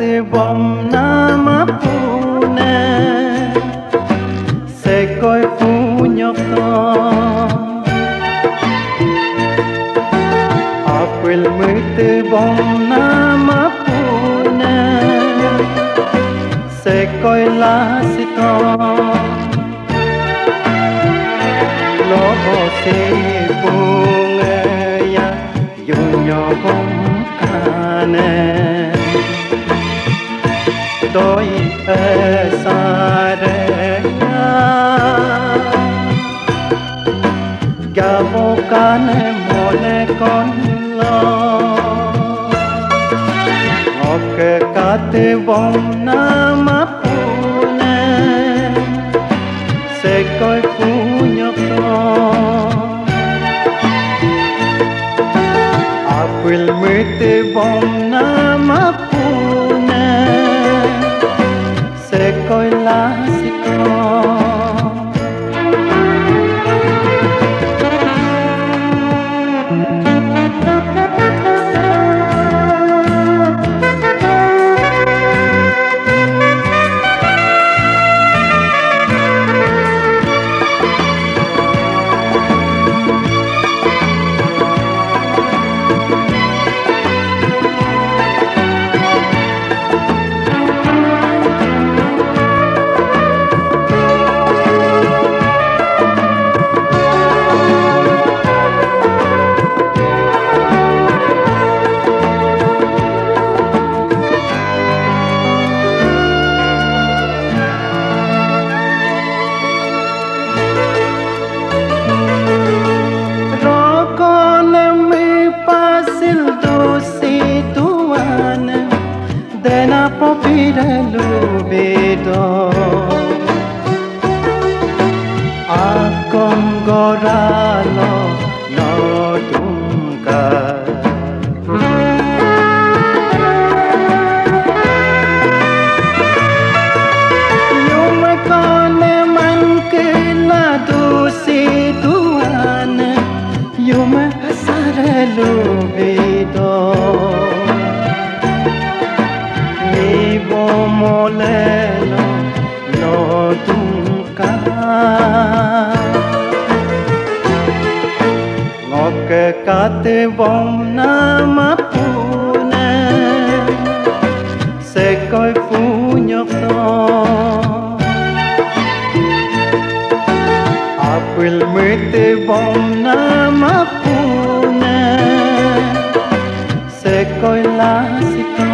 bom nama pune sekoi punyok to apel mete bom nama pune sekoi lasito loho se bunga ya yunyo bom kane doi esarenya gabo kane mole kon lo oke kate bom nama pune sekoi punyok to apel mete bom nama pune sekoi lasito dena popiralu bedo akon goralo no tungka yuma kone man ke la dosi tuan yuma asaralu bedo molelo no tungka ngoke kate bom nama pune sekoi punyok to apel mete bom nama pune sekoi lasito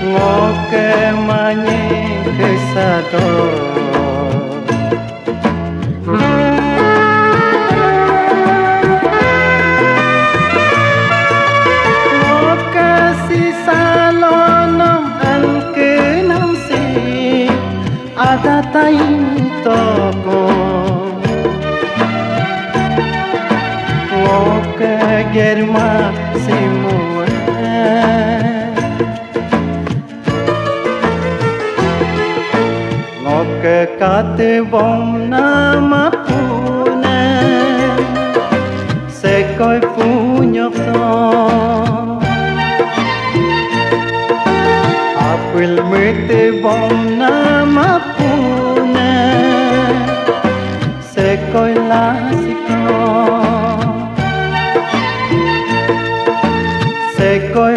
ngoke manye kesado ngoke sisa lonom anke namsi ada tain toko ngoke germa semua ngoke kate bom nama pune sekoi punyok to apel mete bom nama pune sekoi lasito sekoi